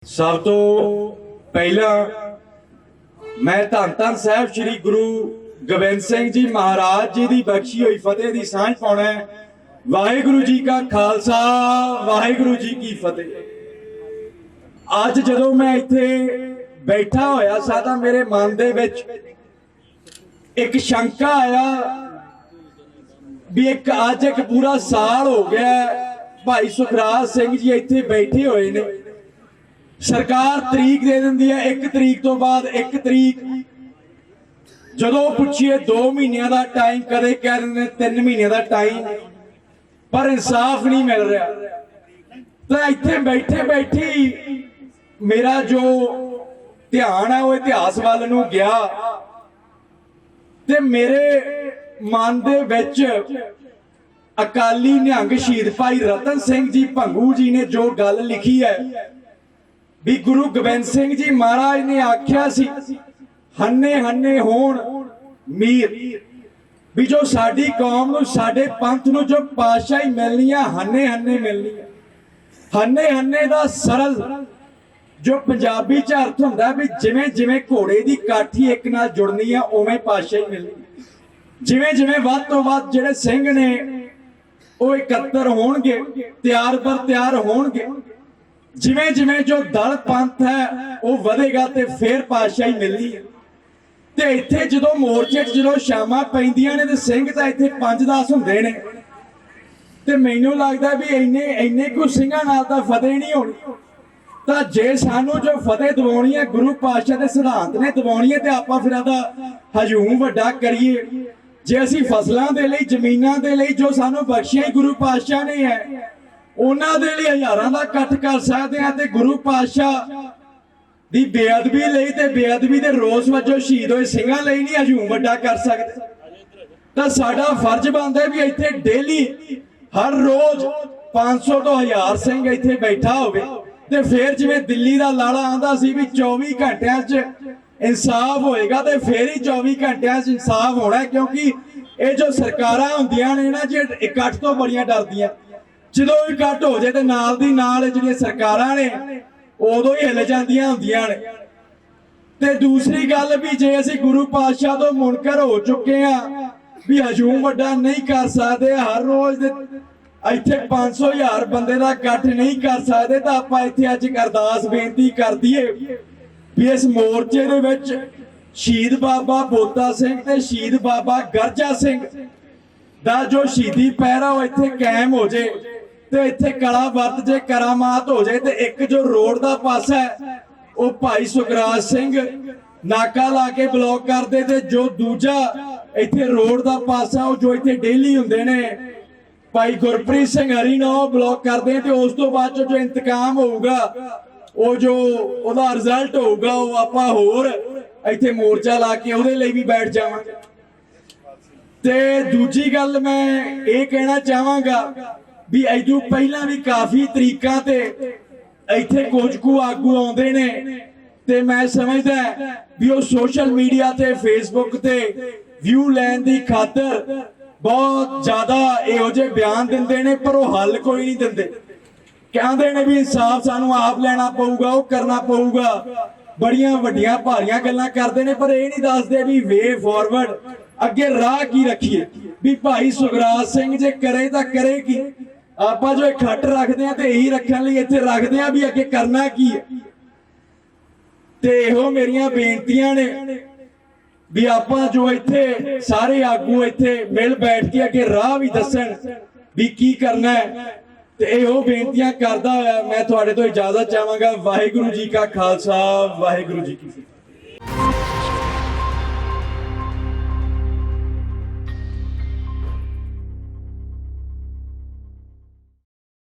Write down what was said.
सब तो पहला मैं धन धन साहब श्री गुरु गोबिंद सिंह जी महाराज जी की बख्शी हुई फतेह की सांझ पाउणा है। वाहिगुरु जी का खालसा वाहिगुरु जी की फतेह। अज जदों मैं इत्थे बैठा होया सा तां मेरे मन दे विच एक शंका आया भी एक अज एक पूरा साल हो गया भाई सुखराज सिंह जी इत्थे बैठे हुए ने। सरकार तरीक दे दिंदी है 1 तरीक तो बाद 1 तरीक, जदों पुछिए 2 महीनों का टाइम, कदे कह रहे 3 महीनों का टाइम, पर इंसाफ नहीं मिल रहा। तो इत्थे बैठे बैठी मेरा जो ध्यान है वो इतिहास वाल नूं गया ते मेरे मन दे विच अकाली निहंग शहीद भाई रतन सिंह जी भंगू जी ने जो गल लिखी है भी गुरु गोबिंद सिंह जी महाराज ने आख्या सी हन्ने हन्ने होण मीर, भी जो साडी कौम नूं साडे पंथ नूं जो पातशाही मिलनी है हन्ने हन्ने मिलनी है। हन्ने हन्ने दा सरल जो पंजाबी च अर्थ हुंदा भी जिवें जिवें घोड़े दी काठी एक नाल जुड़नी है उवें पातशाही मिलनी। जिवें जिवें वध तों वध जिहड़े सिंह ने वो इकत्तर होणगे, तैयार पर तैयार होणगे, जिवें जिवें जो दल पंथ है वो वधेगा ते फिर पातशाही मिलनी है। ते इत्थे जदों मोर्चे च जदों शामां पैंदियां ने ते सिंह तां इत्थे 5-10 हुंदे ने ते मैनूं लगदा भी इन्ने कुछ सिंघां नाल तां फतेह नहीं होनी। तां जे सानूं जो फतेह दवाउणी है गुरु पातशाह दे सिद्धांत ने दवाउणी है ते आपां फिर इहदा हजूम वड्डा करिए। जे असीं फसलां दे लई जमीनां दे लई जो सानूं बख्शियां ही गुरु पातशाह ने है उन्हां दे लई हज़ारां दा इकट्ठ कर सकदे हां ते गुरु पातशाह दी बेअदबी लई ते बेअदबी दे रोस वजों शहीद होए सिंघां लई नहीं हजूम वड्डा कर सकदे। तां साडा फर्ज बनदा भी इत्थे डेली हर रोज 500 तो 1000 सिंह इत्थे बैठा होवे ते फिर जिवें दिल्ली दा लाड़ा आंदा सी भी 24 घंटिਆਂ च इंसाफ होएगा ते फिर ही 24 घंटिਆਂ च इंसाफ होना है। क्योंकि ये जो सरकारां हुंदियां ने ना जे इकट्ठ तो बड़ियां डरदियां, जदों इकट्ठ हो जाए तो नाल दी नाल जिहड़ियां सरकारां ने उदों ही हिल जांदियां हुंदियां ने। ते दूसरी गल भी जे असीं गुरु पातशाह तो मुनकर हो चुके हैं भी हजूम वड्डा नहीं कर सकते, हर रोज इत्थे 500,000 बंदे दा इकट्ठ नहीं कर सकते, तो आपां इत्थे अज अरदास बेनती कर दईए भी इस मोर्चे दे विच शहीद बाबा बोता सिंह ते शहीद बाबा गरजा सिंह दा जो शहीदी पैरा वो इत्थे कायम हो जाए ते इत्थे कला वरत जे करामात हो जाए। ते एक जो रोड दा पासा है वो भाई सुखराज सिंह नाका ला के ब्लॉक कर दे ते जो दूजा इत्थे रोड दा पासा वो जो इत्थे डेली हुंदे ने भाई गुरप्रीत सिंह हरी ना ब्लॉक कर दे ते उस तो बाद जो इंतकाम होगा वो जो ओदा रिजल्ट होगा वो आपां होर इत्थे मोर्चा ला के उहदे लई भी बैठ जावांगे। ते दूजी गल मैं ये कहना चाहांगा भी इदों पहला भी काफी तरीकां ते इत्थे कुछ कु आगू आउंदे ने ते मैं समझदा भी वो सोशल मीडिया ते फेसबुक ते व्यू लैण दी खातर बहुत ज्यादा इहो जे बयान दिंदे ने पर वो हल कोई नहीं दिंदे। कहंदे ने भी इंसाफ सानू आप लेना पऊगा वो करना पऊगा, बड़ियां वड्डियां भारियां गल्लां करदे ने पर ये नहीं दसदे भी वे फॉरवर्ड अगे राह की रखिए भी भाई सुखराज सिंह जे करे तां करे की। आपां जो इकट्ठ रखदे आ ते यही रखण लई इत्थे रखदे आ भी अगे करना की है। ते इहो मेरियां बेनतियां ने भी आपां जो इत्थे सारे आगू इत्थे मिल बैठ के अगे राह भी दस्सण भी की करना है। ते इहो बेनतियां करदा होया मैं तुहाडे तो इजाजत चाहांगा। वाहिगुरू जी का खालसा वाहिगुरू जी की फतेह।